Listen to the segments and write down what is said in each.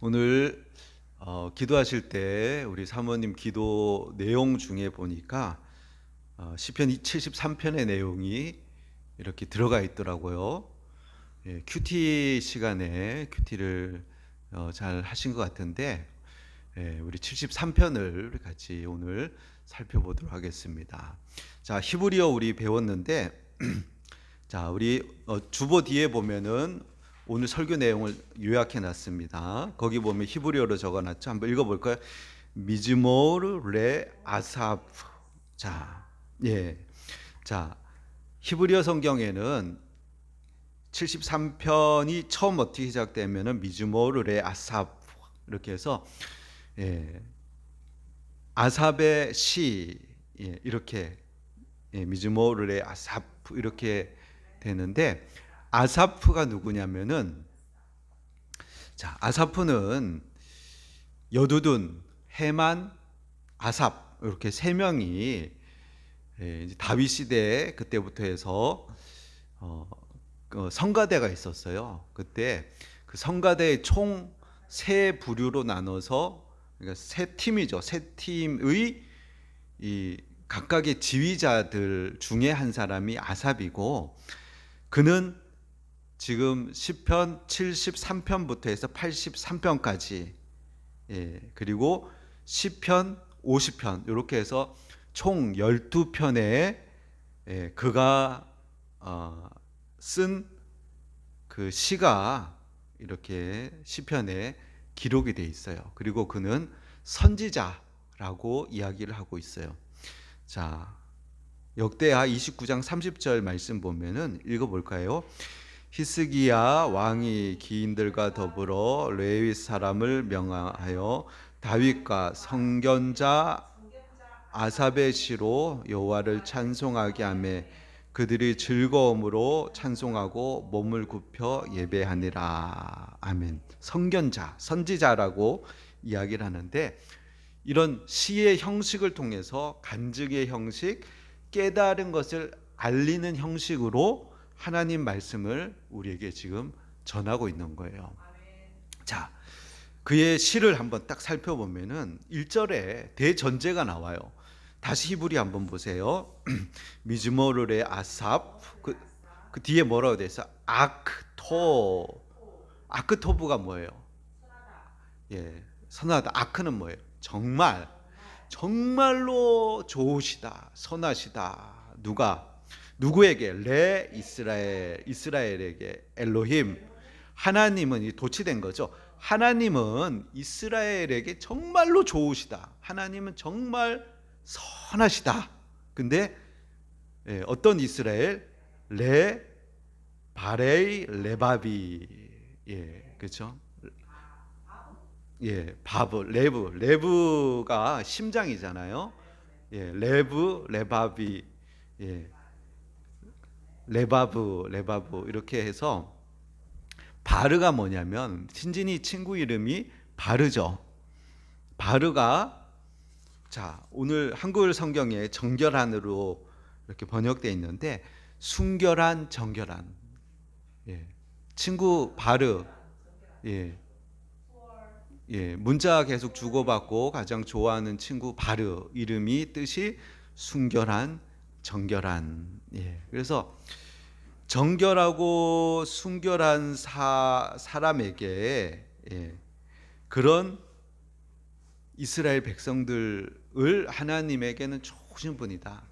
오늘 기도하실 때 우리 사모님 기도 내용 중에 보니까 시편 73편의 내용이 이렇게 들어가 있더라고요. 큐티 시간에 큐티를 잘 하신 것 같은데 우리 73편을 같이 오늘 살펴보도록 하겠습니다. 자, 히브리어 우리 배웠는데 자, 우리 주보 뒤에 보면은 오늘 설교 내용을 요약해 놨습니다. 거기 보면 히브리어로 적어 놨죠. 한번 읽어 볼까요? 미즈모르 레 아사프. 자, 예. 자, 히브리어 성경에는 73편이 처음 어떻게 시작되면은 미즈모르 레 아사프 이렇게 해서 아삽의 시 이렇게 미즈모르 레 아사프 이렇게 되는데 아사프가 누구냐면은 자, 아사프는 여두둔, 헤만, 아삽 이렇게 세 명이 다윗 시대 그때부터 해서 성가대가 있었어요. 그때 그 성가대의 총 세 부류로 나눠서 그러니까 세 팀이죠. 세 팀의 이 각각의 지휘자들 중에 한 사람이 아삽이고 그는 지금 시편 73편부터 해서 83편까지 그리고 시편 50편 이렇게 해서 총 12편의 그가 쓴 그 시가 이렇게 시편에 기록이 돼 있어요. 그리고 그는 선지자라고 이야기를 하고 있어요. 자, 역대하 29장 30절 말씀 보면은 읽어볼까요? 히스기야 왕이 기인들과 더불어 레위 사람을 명하여 다윗과 선견자 아삽의 시로 여호와를 찬송하게 하며 그들이 즐거움으로 찬송하고 몸을 굽혀 예배하니라. 아멘. 선견자, 선지자라고 이야기를 하는데 이런 시의 형식을 통해서 간증의 형식, 깨달은 것을 알리는 형식으로 하나님 말씀을 우리에게 지금 전하고 있는 거예요. 자, 그의 시를 한번 딱 살펴보면은 1절에 대전제가 나와요. 다시 히브리 한번 보세요. 미즈모르의 아삽 그 뒤에 뭐라고 돼 있어? 아크토브가 뭐예요? 선하다. 아크는 뭐예요? 정말 정말로 좋으시다, 선하시다. 누구에게? 레 이스라엘에게 엘로힘. 하나님은 도치된 거죠. 하나님은 이스라엘에게 정말로 좋으시다. 하나님은 정말 선하시다. 근데 어떤 이스라엘? 바레이 레바비. 그렇죠? 레브가 심장이잖아요. 레바비. 레바브 이렇게 해서 바르가 뭐냐면 신진이 친구 이름이 바르죠. 바르가 자, 오늘 한글 성경에 정결한으로 이렇게 번역되어 있는데 순결한, 정결한. 친구 바르. 문자 계속 주고받고 가장 좋아하는 친구 바르 이름이 뜻이 순결한, 정결한. 그래서 정결하고 순결한 사람에게 그런 이스라엘 백성들을 하나님에게는 좋으신 분이다.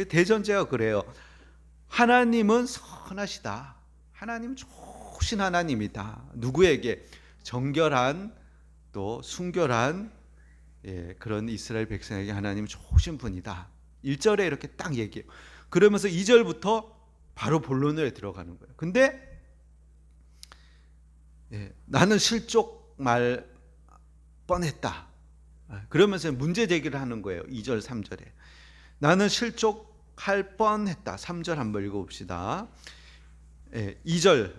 대전제가 그래요. 하나님은 선하시다. 하나님 좋으신 하나님이다. 누구에게? 정결한 또 순결한 그런 이스라엘 백성에게 하나님 좋으신 분이다. 1절에 이렇게 딱 얘기해요. 그러면서 2절부터 바로 본론에 들어가는 거예요. 근데 나는 실족 말 뻔했다. 그러면서 문제 제기를 하는 거예요. 2절 3절에 나는 실족할 뻔했다. 3절 한번 읽어봅시다. 2절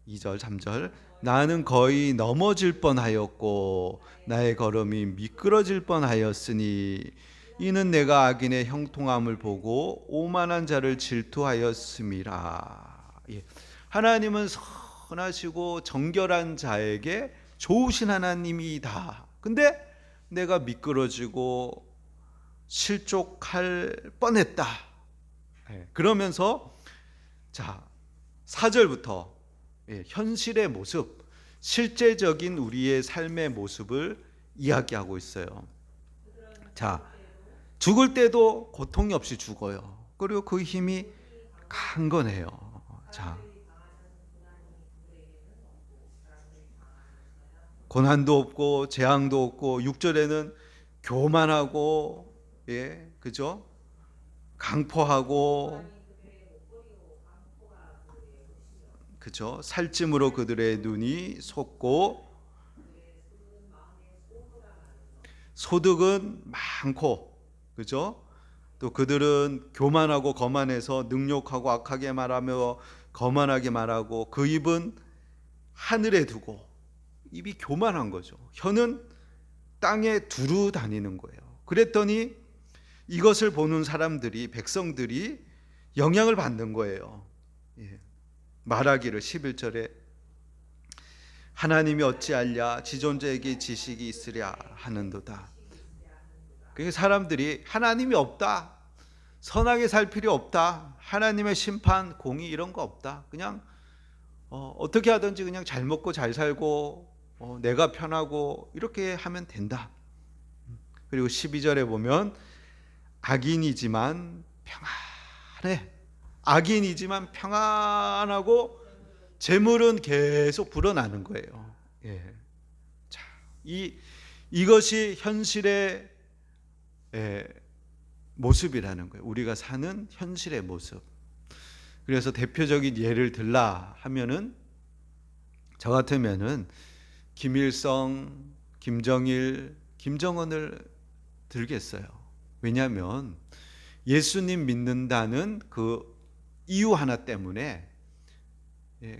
3절 나는 거의 넘어질 뻔하였고 나의 걸음이 미끄러질 뻔하였으니 이는 내가 악인의 형통함을 보고 오만한 자를 질투하였음이라. 하나님은 선하시고 정결한 자에게 좋으신 하나님이다. 근데 내가 미끄러지고 실족할 뻔했다. 그러면서 자, 4절부터 현실의 모습, 실제적인 우리의 삶의 모습을 이야기하고 있어요. 자, 죽을 때도 고통이 없이 죽어요. 그리고 그 힘이 강건해요. 자, 고난도 없고 재앙도 없고 6절에는 교만하고 그죠? 강포하고 그죠? 살찜으로 그들의 눈이 솟고 소득은 많고 그죠? 또 그들은 교만하고 거만해서 능욕하고 악하게 말하며 거만하게 말하고 그 입은 하늘에 두고 입이 교만한 거죠. 혀는 땅에 두루 다니는 거예요. 그랬더니 이것을 보는 사람들이 백성들이 영향을 받는 거예요. 말하기를 11절에 하나님이 어찌하랴 지존자에게 지식이 있으랴 하는도다. 그러니까 사람들이 하나님이 없다, 선하게 살 필요 없다, 하나님의 심판 공의 이런 거 없다, 그냥 어떻게 하든지 그냥 잘 먹고 잘 살고 내가 편하고 이렇게 하면 된다. 그리고 12절에 보면 악인이지만 평안해. 악인이지만 평안하고 재물은 계속 불어나는 거예요. 자, 이것이 현실의 모습이라는 거예요. 우리가 사는 현실의 모습. 그래서 대표적인 예를 들라 하면은 저 같으면은 김일성, 김정일, 김정은을 들겠어요. 왜냐하면 예수님 믿는다는 그 이유 하나 때문에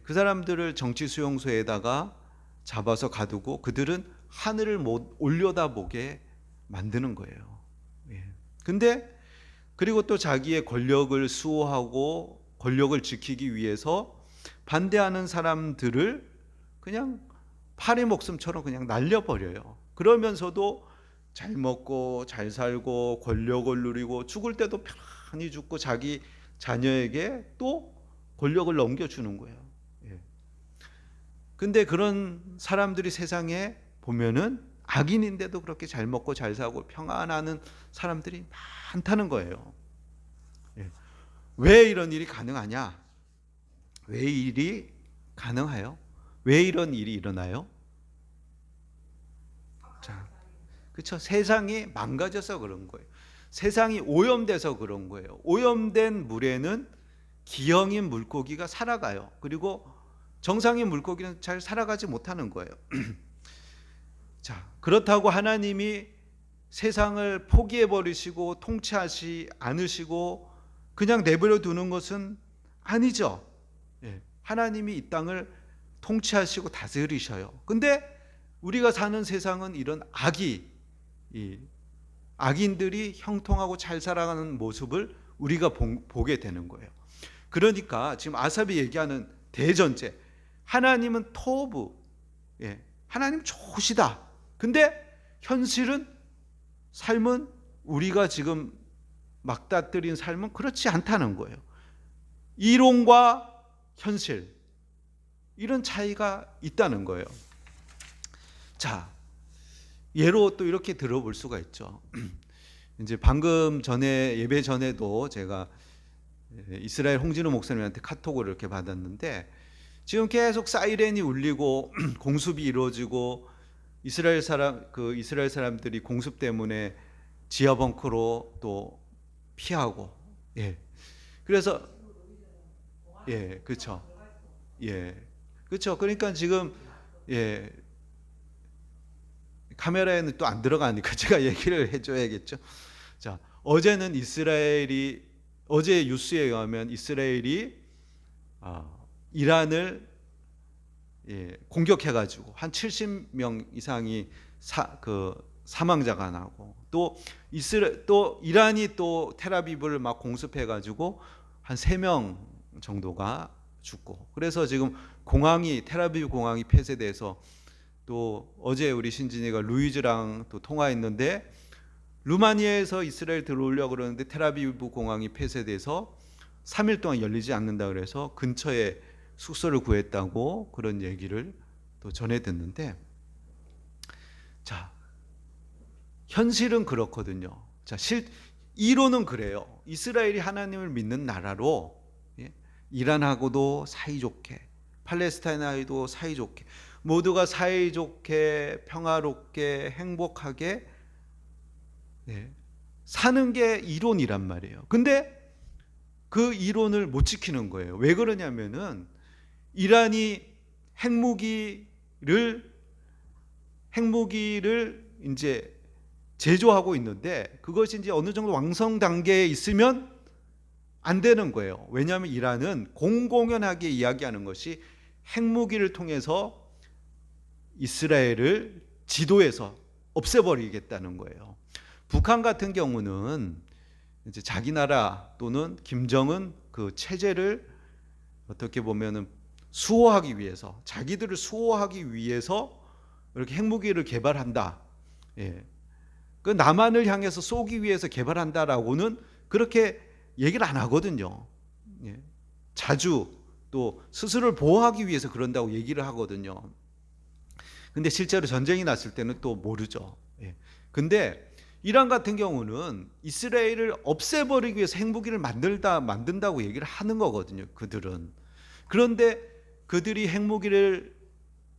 그 사람들을 정치 수용소에다가 잡아서 가두고 그들은 하늘을 못 올려다보게 만드는 거예요. 근데 그리고 또 자기의 권력을 수호하고 권력을 지키기 위해서 반대하는 사람들을 그냥 파리 목숨처럼 그냥 날려버려요. 그러면서도 잘 먹고 잘 살고 권력을 누리고 죽을 때도 편히 죽고 자기 자녀에게 또 권력을 넘겨주는 거예요. 근데 그런 사람들이 세상에 보면은 악인인데도 그렇게 잘 먹고 잘 사고 평안하는 사람들이 많다는 거예요. 왜 이런 일이 가능하냐? 왜 일이 가능해요? 왜 이런 일이 일어나요? 자, 그렇죠. 세상이 망가져서 그런 거예요. 세상이 오염돼서 그런 거예요. 오염된 물에는 기형인 물고기가 살아가요. 그리고 정상인 물고기는 잘 살아가지 못하는 거예요. 자, 그렇다고 하나님이 세상을 포기해 버리시고 통치하지 않으시고 그냥 내버려 두는 것은 아니죠. 하나님이 이 땅을 통치하시고 다스리셔요. 근데 우리가 사는 세상은 이런 악인들이 형통하고 잘 살아가는 모습을 우리가 보게 되는 거예요. 그러니까 지금 아삽이 얘기하는 대전제, 하나님은 토부, 하나님 좋으시다. 근데 현실은, 삶은, 우리가 지금 막다뜨린 삶은 그렇지 않다는 거예요. 이론과 현실, 이런 차이가 있다는 거예요. 자, 예로 또 이렇게 들어볼 수가 있죠. 이제 방금 전에, 예배 전에도 제가 이스라엘 홍진호 목사님한테 카톡을 이렇게 받았는데, 지금 계속 사이렌이 울리고 공습이 이루어지고 이스라엘 사람들이 공습 때문에 지하 벙커로 또 피하고, 그래서 그렇죠. 그렇죠. 그러니까 지금 카메라에는 또 안 들어가니까 제가 얘기를 해줘야겠죠. 자, 어제 뉴스에 의하면 이스라엘이 이란을 공격해가지고 한 70명 이상이 사망자가 나고, 또 이란이 또 텔아비브를 막 공습해가지고 한 3명 정도가 죽고, 그래서 지금 텔아비브 공항이 폐쇄돼서 또 어제 우리 신진이가 루이즈랑 또 통화했는데 루마니아에서 이스라엘 들어오려고 그러는데 텔아비브 공항이 폐쇄돼서 3일 동안 열리지 않는다 그래서 근처에 숙소를 구했다고 그런 얘기를 또 전해 듣는데, 자, 현실은 그렇거든요. 자, 이론은 그래요. 이스라엘이 하나님을 믿는 나라로, 예? 이란하고도 사이좋게, 팔레스타인하고도 사이좋게, 모두가 사이좋게 평화롭게 행복하게, 네, 사는 게 이론이란 말이에요. 근데 그 이론을 못 지키는 거예요. 왜 그러냐면은 이란이 핵무기를 이제 제조하고 있는데 그것이 이제 어느 정도 완성 단계에 있으면 안 되는 거예요. 왜냐하면 이란은 공공연하게 이야기하는 것이 핵무기를 통해서 이스라엘을 지도에서 없애버리겠다는 거예요. 북한 같은 경우는 이제 자기 나라 또는 김정은 그 체제를 어떻게 보면은 수호하기 위해서, 자기들을 수호하기 위해서 이렇게 핵무기를 개발한다. 예. 그 남한을 향해서 쏘기 위해서 개발한다라고는 그렇게 얘기를 안 하거든요. 예. 자주 또 스스로를 보호하기 위해서 그런다고 얘기를 하거든요. 근데 실제로 전쟁이 났을 때는 또 모르죠. 예. 근데 이란 같은 경우는 이스라엘을 없애버리기 위해서 핵무기를 만든다고 얘기를 하는 거거든요. 그들은. 그런데 그들이 핵무기를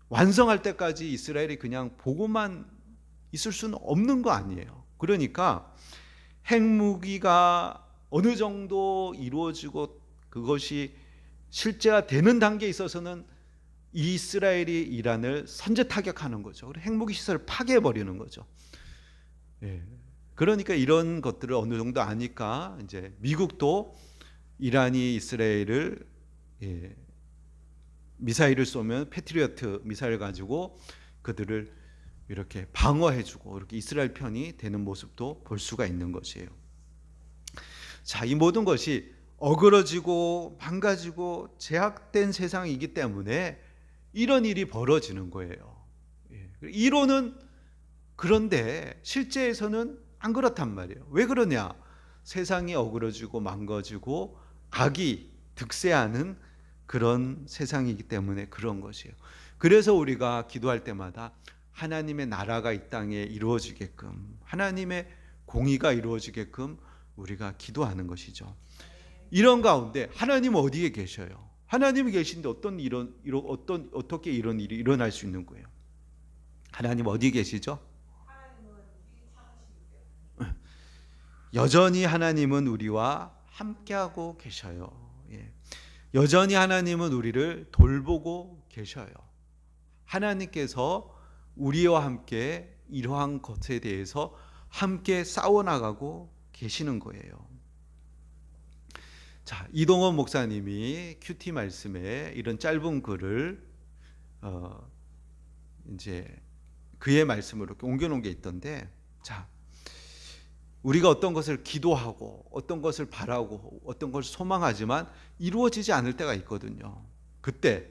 완성할 때까지 이스라엘이 그냥 보고만 있을 수는 없는 거 아니에요. 그러니까 핵무기가 어느 정도 이루어지고 그것이 실제가 되는 단계에 있어서는 이스라엘이 이란을 선제 타격하는 거죠. 핵무기 시설을 파괴해버리는 거죠. 예. 그러니까 이런 것들을 어느 정도 아니까 이제 미국도 이란이 이스라엘을 미사일을 쏘면 패트리어트 미사일 가지고 그들을 이렇게 방어해주고 이렇게 이스라엘 편이 되는 모습도 볼 수가 있는 것이에요. 자, 이 모든 것이 어그러지고 망가지고 제약된 세상이기 때문에 이런 일이 벌어지는 거예요. 이론은 그런데 실제에서는 안 그렇단 말이에요. 왜 그러냐? 세상이 어그러지고 망가지고 악이 득세하는 그런 세상이기 때문에 그런 것이에요. 그래서 우리가 기도할 때마다 하나님의 나라가 이 땅에 이루어지게끔, 하나님의 공의가 이루어지게끔 우리가 기도하는 것이죠. 이런 가운데 하나님은 어디에 계셔요? 하나님이 계신데 어떻게 이런 일이 일어날 수 있는 거예요? 하나님 어디 계시죠? 여전히 하나님은 우리와 함께하고 계셔요. 예. 여전히 하나님은 우리를 돌보고 계셔요. 하나님께서 우리와 함께 이러한 것에 대해서 함께 싸워나가고 계시는 거예요. 자, 이동원 목사님이 큐티 말씀에 이런 짧은 글을 이제 그의 말씀으로 옮겨놓은 게 있던데, 자, 우리가 어떤 것을 기도하고 어떤 것을 바라고 어떤 것을 소망하지만 이루어지지 않을 때가 있거든요. 그때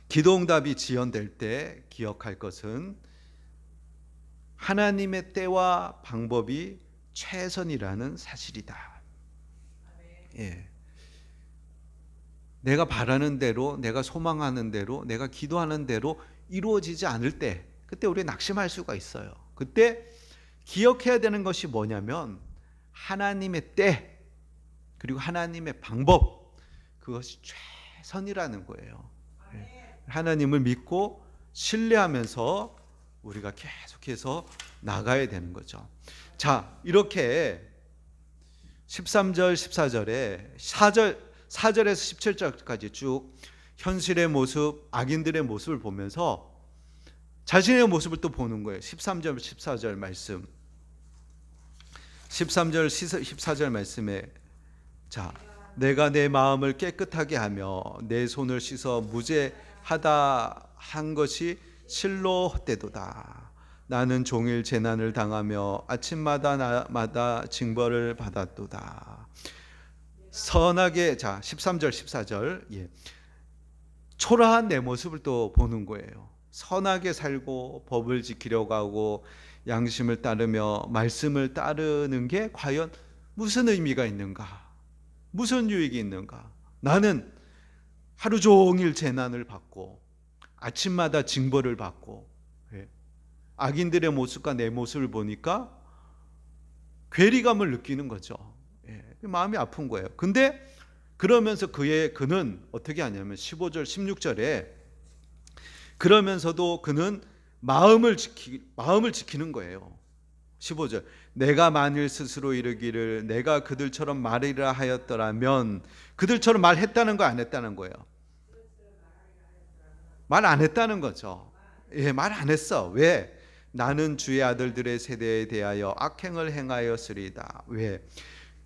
기도응답이 지연될 때 기억할 것은 하나님의 때와 방법이 최선이라는 사실이다. 예. 내가 바라는 대로, 내가 소망하는 대로, 내가 기도하는 대로 이루어지지 않을 때, 그때 우리 낙심할 수가 있어요. 그때 기억해야 되는 것이 뭐냐면 하나님의 때 그리고 하나님의 방법, 그것이 최선이라는 거예요. 하나님을 믿고 신뢰하면서 우리가 계속해서 나가야 되는 거죠. 자, 이렇게 13절 14절에 4절에서 17절까지 쭉 현실의 모습, 악인들의 모습을 보면서 자신의 모습을 또 보는 거예요. 13절 14절 말씀, 13절 14절 말씀에, 자, 내가 내 마음을 깨끗하게 하며 내 손을 씻어 무죄하다 한 것이 실로 헛되도다. 나는 종일 재난을 당하며 아침마다 징벌을 받았도다. 선하게, 자 13절 14절, 초라한 내 모습을 또 보는 거예요. 선하게 살고 법을 지키려고 하고 양심을 따르며 말씀을 따르는 게 과연 무슨 의미가 있는가? 무슨 유익이 있는가? 나는 하루 종일 재난을 받고 아침마다 징벌을 받고 악인들의 모습과 내 모습을 보니까 괴리감을 느끼는 거죠. 마음이 아픈 거예요. 근데 그러면서 그는 어떻게 하냐면 15절 16절에 그러면서도 그는 마음을 지키는 거예요. 15절 내가 만일 스스로 이르기를 내가 그들처럼 말이라 하였더라면, 그들처럼 말했다는 거 안 했다는 거예요? 말 안 했다는 거죠. 말 안 했어. 왜? 나는 주의 아들들의 세대에 대하여 악행을 행하였으리다. 왜?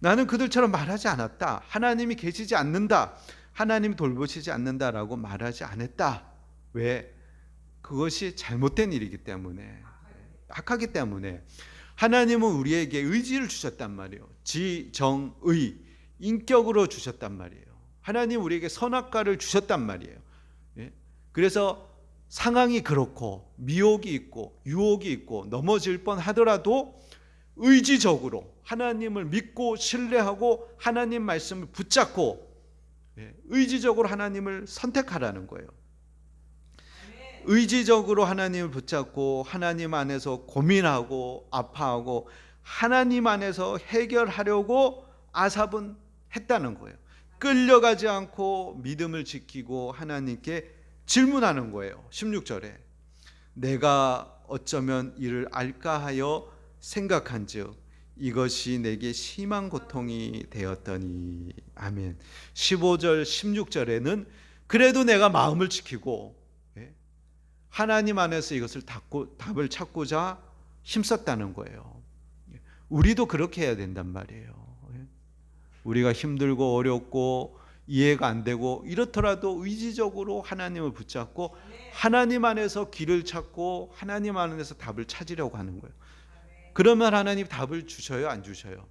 나는 그들처럼 말하지 않았다. 하나님이 계시지 않는다, 하나님 돌보시지 않는다라고 말하지 않았다. 왜? 그것이 잘못된 일이기 때문에, 악하기 때문에. 하나님은 우리에게 의지를 주셨단 말이에요. 지정의, 인격으로 주셨단 말이에요. 하나님 우리에게 선악과를 주셨단 말이에요. 그래서 상황이 그렇고 미혹이 있고 유혹이 있고 넘어질 뻔하더라도 의지적으로 하나님을 믿고 신뢰하고 하나님 말씀을 붙잡고 의지적으로 하나님을 선택하라는 거예요. 의지적으로 하나님을 붙잡고 하나님 안에서 고민하고 아파하고 하나님 안에서 해결하려고 아삽은 했다는 거예요. 끌려가지 않고 믿음을 지키고 하나님께 질문하는 거예요. 16절에 내가 어쩌면 이를 알까 하여 생각한즉 이것이 내게 심한 고통이 되었더니. 아멘. 15절 16절에는 그래도 내가 마음을 지키고 하나님 안에서 이것을 답을 찾고자 힘썼다는 거예요. 우리도 그렇게 해야 된단 말이에요. 우리가 힘들고 어렵고 이해가 안 되고 이렇더라도 의지적으로 하나님을 붙잡고 하나님 안에서 길을 찾고 하나님 안에서 답을 찾으려고 하는 거예요. 그러면 하나님 답을 주셔요, 안 주셔요?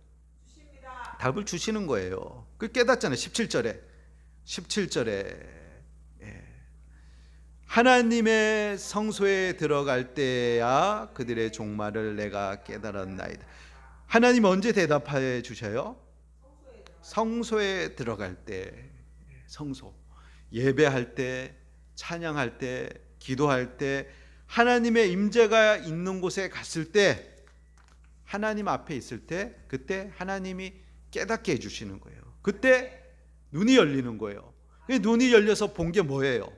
답을 주시는 거예요. 그 깨닫잖아요. 17절에 하나님의 성소에 들어갈 때야 그들의 종말을 내가 깨달았나이다. 하나님 언제 대답해 주셔요? 성소에 들어갈 때. 성소, 예배할 때, 찬양할 때, 기도할 때, 하나님의 임재가 있는 곳에 갔을 때, 하나님 앞에 있을 때, 그때 하나님이 깨닫게 해주시는 거예요. 그때 눈이 열리는 거예요. 눈이 열려서 본 게 뭐예요?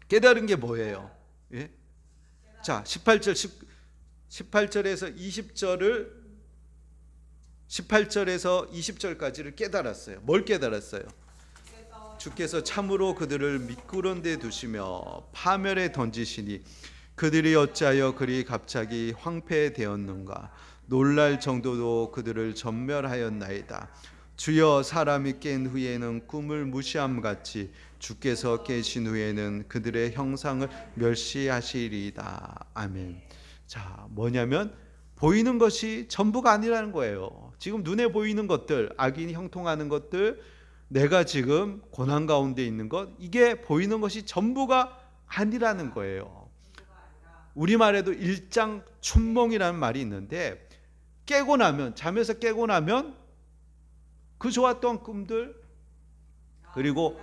깨달은 게 뭐예요? 자, 18절에서 20절까지를 깨달았어요. 뭘 깨달았어요? 주께서 참으로 그들을 미끄러운 데 두시며 파멸에 던지시니 그들이 어찌하여 그리 갑자기 황폐되었는가. 놀랄 정도로 그들을 전멸하였나이다. 주여, 사람이 깬 후에는 꿈을 무시함같이 주께서 깨신 후에는 그들의 형상을 멸시하시리이다. 아멘. 자, 뭐냐면 보이는 것이 전부가 아니라는 거예요. 지금 눈에 보이는 것들, 악인이 형통하는 것들, 내가 지금 고난 가운데 있는 것, 이게 보이는 것이 전부가 아니라는 거예요. 우리말에도 일장춘몽이라는 말이 있는데, 깨고 나면, 잠에서 깨고 나면 그 좋았던 꿈들, 그리고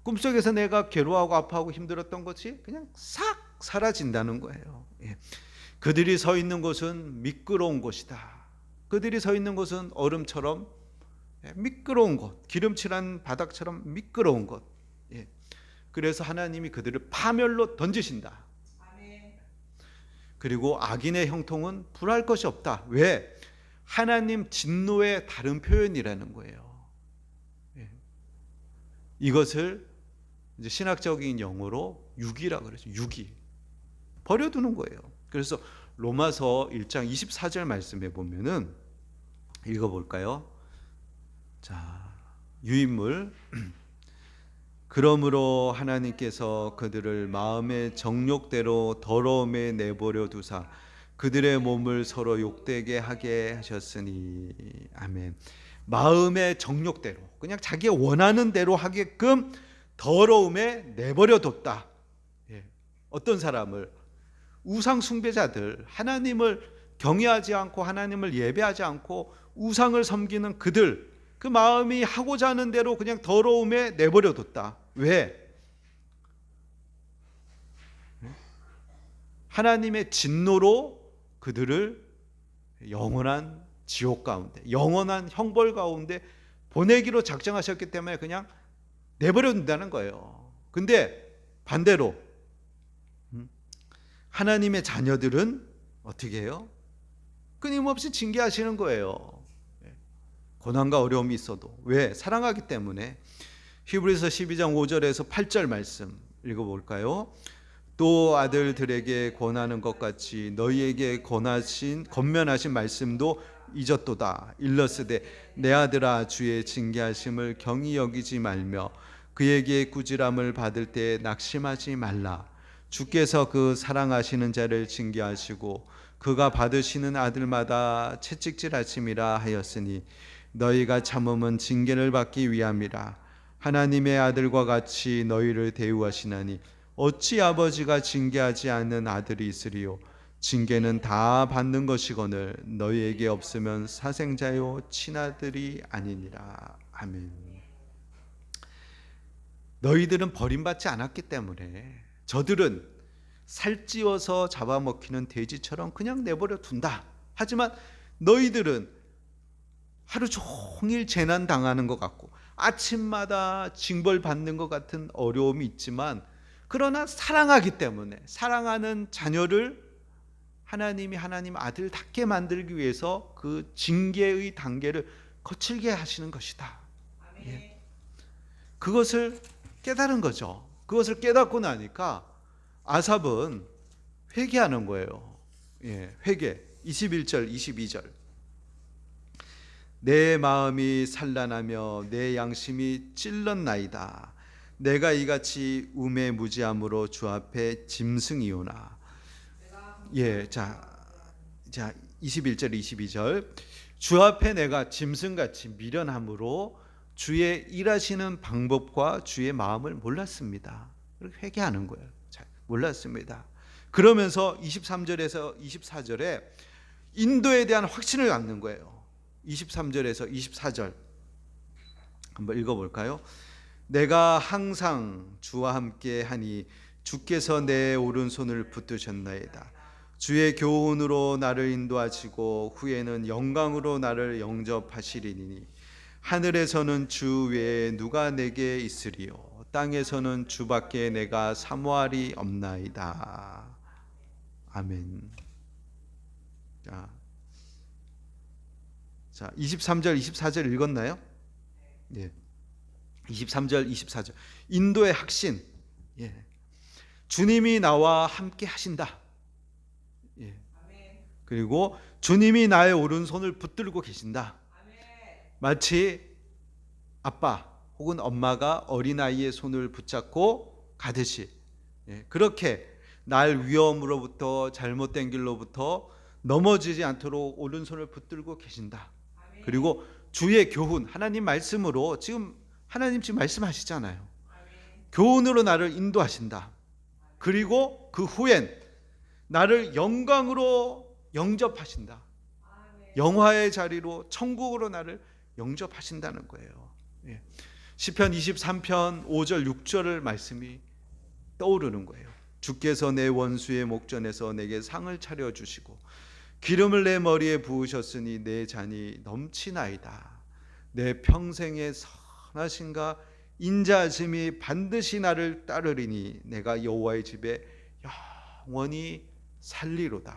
꿈속에서 내가 괴로워하고 아파하고 힘들었던 것이 그냥 싹 사라진다는 거예요. 그들이 서 있는 곳은 미끄러운 곳이다. 그들이 서 있는 곳은 얼음처럼 미끄러운 곳, 기름칠한 바닥처럼 미끄러운 곳. 그래서 하나님이 그들을 파멸로 던지신다. 그리고 악인의 형통은 불할 것이 없다. 왜? 하나님 진노의 다른 표현이라는 거예요. 이것을 이제 신학적인 용어로 유기라고 그러죠. 유기. 버려두는 거예요. 그래서 로마서 1장 24절 말씀에 보면은 읽어볼까요? 자, 유인물. 그러므로 하나님께서 그들을 마음의 정욕대로 더러움에 내버려 두사 그들의 몸을 서로 욕되게 하게 하셨으니. 아멘. 마음의 정욕대로, 그냥 자기 원하는 대로 하게끔 더러움에 내버려 뒀다. 어떤 사람을? 우상 숭배자들, 하나님을 경외하지 않고 하나님을 예배하지 않고 우상을 섬기는 그들, 그 마음이 하고자 하는 대로 그냥 더러움에 내버려뒀다. 왜? 하나님의 진노로 그들을 영원한 지옥 가운데, 영원한 형벌 가운데 보내기로 작정하셨기 때문에 그냥 내버려 둔다는 거예요. 근데 반대로 하나님의 자녀들은 어떻게 해요? 끊임없이 징계하시는 거예요. 고난과 어려움이 있어도. 왜? 사랑하기 때문에. 히브리서 12장 5절에서 8절 말씀 읽어볼까요? 또 아들들에게 권하는 것 같이 너희에게 권면하신 말씀도 잊었도다. 일러스되 내 아들아 주의 징계하심을 경히 여기지 말며 그에게 꾸지람을 받을 때 낙심하지 말라. 주께서 그 사랑하시는 자를 징계하시고 그가 받으시는 아들마다 채찍질하심이라 하였으니 너희가 참음은 징계를 받기 위함이라. 하나님의 아들과 같이 너희를 대우하시나니 어찌 아버지가 징계하지 않는 아들이 있으리요. 징계는 다 받는 것이거늘 너희에게 없으면 사생자요 친아들이 아니니라. 아멘. 너희들은 버림받지 않았기 때문에 저들은 살찌워서 잡아먹히는 돼지처럼 그냥 내버려 둔다. 하지만 너희들은 하루 종일 재난 당하는 것 같고 아침마다 징벌 받는 것 같은 어려움이 있지만 그러나 사랑하기 때문에 사랑하는 자녀를 하나님이 하나님 아들답게 만들기 위해서 그 징계의 단계를 거칠게 하시는 것이다. 예. 그것을 깨달은 거죠. 그것을 깨닫고 나니까 아삽은 회개하는 거예요. 예, 회개. 21절 22절. 내 마음이 산란하며 내 양심이 찔렀나이다. 내가 이같이 우매무지함으로 주 앞에 짐승이오나. 예, 자 21절 22절. 주 앞에 내가 짐승같이 미련함으로 주의 일하시는 방법과 주의 마음을 몰랐습니다. 그렇게 회개하는 거예요. 잘 몰랐습니다. 그러면서 23절에서 24절에 인도에 대한 확신을 갖는 거예요. 23절에서 24절 한번 읽어볼까요? 내가 항상 주와 함께 하니 주께서 내 오른손을 붙드셨나이다. 주의 교훈으로 나를 인도하시고 후에는 영광으로 나를 영접하시리니 하늘에서는 주 외에 누가 내게 있으리요 땅에서는 주밖에 내가 사모할이 없나이다. 아멘. 자 23절 24절 읽었나요? 예. 23절 24절 인도의 확신. 예. 주님이 나와 함께 하신다. 예. 그리고 주님이 나의 오른손을 붙들고 계신다. 마치 아빠 혹은 엄마가 어린아이의 손을 붙잡고 가듯이, 예. 그렇게 날 위험으로부터 잘못된 길로부터 넘어지지 않도록 오른손을 붙들고 계신다. 그리고 주의 교훈, 하나님 말씀으로 지금 하나님 지금 말씀하시잖아요. 교훈으로 나를 인도하신다. 그리고 그 후엔 나를 영광으로 영접하신다. 영화의 자리로 천국으로 나를 영접하신다는 거예요. 예. 시편 23편 5절 6절을 말씀이 떠오르는 거예요. 주께서 내 원수의 목전에서 내게 상을 차려주시고 기름을 내 머리에 부으셨으니 내 잔이 넘치나이다. 내 평생의 선하신가 인자하심이 반드시 나를 따르리니 내가 여호와의 집에 영원히 살리로다.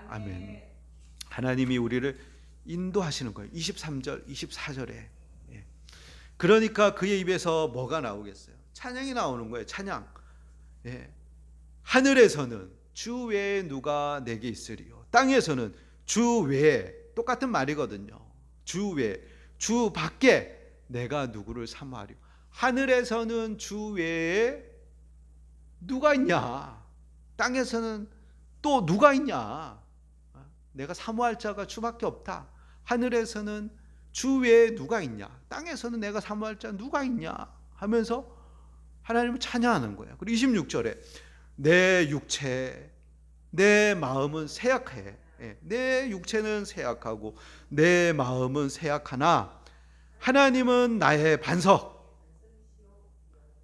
아멘. 하나님이 우리를 인도하시는 거예요. 23절 24절에. 예. 그러니까 그의 입에서 뭐가 나오겠어요? 찬양이 나오는 거예요. 찬양. 예. 하늘에서는 주 외에 누가 내게 있으리요 땅에서는 주 외에, 똑같은 말이거든요. 주 외에, 주 밖에 내가 누구를 사모하리요. 하늘에서는 주 외에 누가 있냐? 땅에서는 또 누가 있냐? 내가 사모할 자가 주밖에 없다. 하늘에서는 주 외에 누가 있냐? 땅에서는 내가 사모할 자 누가 있냐? 하면서 하나님을 찬양하는 거예요. 그리고 26절에 내 육체, 내 마음은 쇠약해. 내 육체는 쇠약하고 내 마음은 쇠약하나 하나님은 나의 반석,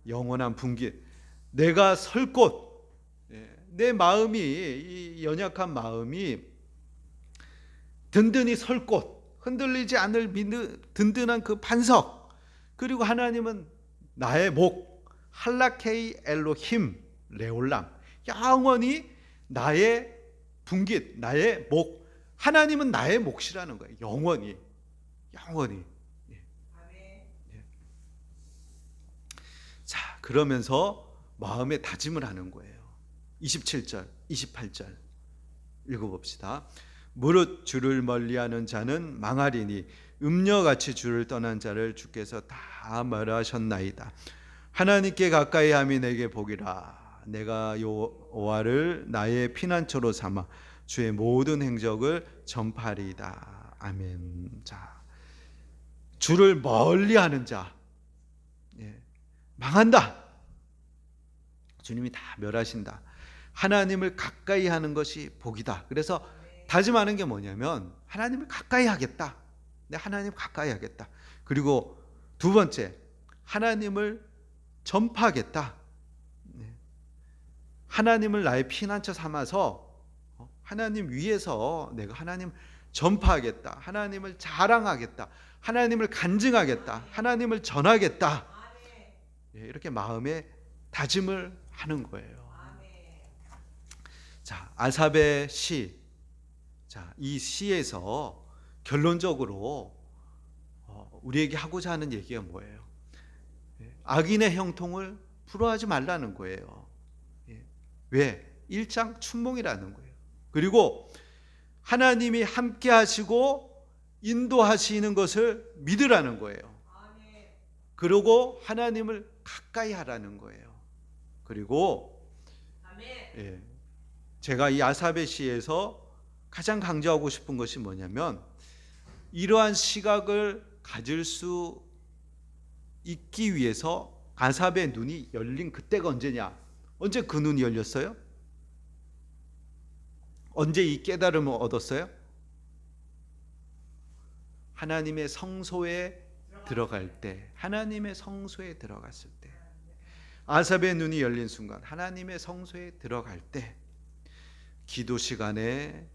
영원한 분깃, 내가 설 곳. 내 마음이, 이 연약한 마음이 든든히 설 곳, 흔들리지 않을 든든한 그 반석. 그리고 하나님은 나의 목, 할라케이 엘로힘 레올람, 영원히 나의 분깃, 나의 목. 하나님은 나의 몫이라는 거예요. 영원히, 영원히. 자, 그러면서 마음에 다짐을 하는 거예요. 27절, 28절 읽어봅시다. 무릇 주를 멀리하는 자는 망하리니 음녀같이 주를 떠난 자를 주께서 다 멸하셨나이다. 하나님께 가까이 함이 내게 복이라. 내가 여호와를 나의 피난처로 삼아 주의 모든 행적을 전파리이다. 아멘. 자, 주를 멀리하는 자, 망한다. 주님이 다 멸하신다. 하나님을 가까이 하는 것이 복이다. 그래서 다짐하는 게 뭐냐면 하나님을 가까이 하겠다. 내 하나님 가까이 하겠다. 그리고 두 번째, 하나님을 전파하겠다. 하나님을 나의 피난처 삼아서 하나님 위에서 내가 하나님 전파하겠다. 하나님을 자랑하겠다. 하나님을 간증하겠다. 하나님을 전하겠다. 이렇게 마음에 다짐을 하는 거예요. 자, 아삽의 시. 자, 이 시에서 결론적으로 우리에게 하고자 하는 얘기가 뭐예요? 악인의 형통을 부러워하지 말라는 거예요. 왜? 일장 춘몽이라는 거예요. 그리고 하나님이 함께 하시고 인도하시는 것을 믿으라는 거예요. 그리고 하나님을 가까이 하라는 거예요. 그리고 제가 이 아삽의 시에서 가장 강조하고 싶은 것이 뭐냐면 이러한 시각을 가질 수 있기 위해서 아삽의 눈이 열린 그때가 언제냐? 언제 그 눈이 열렸어요? 언제 이 깨달음을 얻었어요? 하나님의 성소에 들어갈 때, 하나님의 성소에 들어갔을 때, 아삽의 눈이 열린 순간, 하나님의 성소에 들어갈 때, 기도 시간에,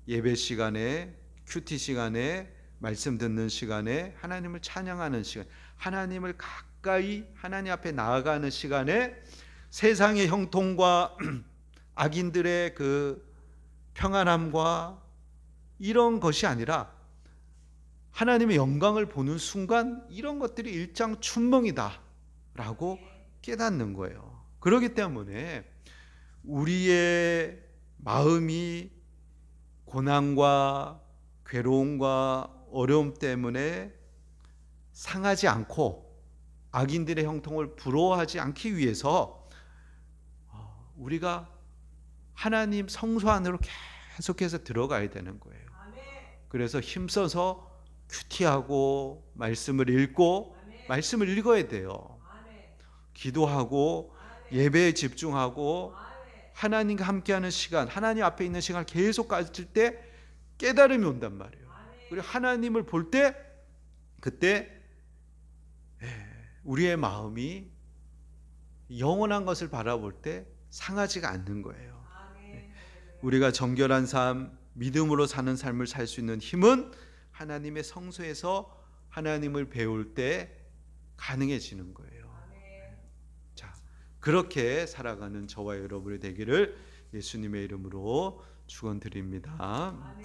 예배 시간에, 큐티 시간에, 말씀 듣는 시간에, 하나님을 찬양하는 시간, 하나님을 가까이 하나님 앞에 나아가는 시간에 세상의 형통과 악인들의 그 평안함과 이런 것이 아니라 하나님의 영광을 보는 순간 이런 것들이 일장춘몽이다 라고 깨닫는 거예요. 그렇기 때문에 우리의 마음이 고난과 괴로움과 어려움 때문에 상하지 않고 악인들의 형통을 부러워하지 않기 위해서 우리가 하나님 성소 안으로 계속해서 들어가야 되는 거예요. 그래서 힘써서 큐티하고 말씀을 읽고 말씀을 읽어야 돼요. 기도하고 예배에 집중하고 하나님과 함께하는 시간, 하나님 앞에 있는 시간을 계속 가질 때 깨달음이 온단 말이에요. 그리고 하나님을 볼 때 그때 우리의 마음이 영원한 것을 바라볼 때 상하지가 않는 거예요. 우리가 정결한 삶, 믿음으로 사는 삶을 살 수 있는 힘은 하나님의 성소에서 하나님을 배울 때 가능해지는 거예요. 자, 그렇게 살아가는 저와 여러분이 되기를 예수님의 이름으로 축원드립니다.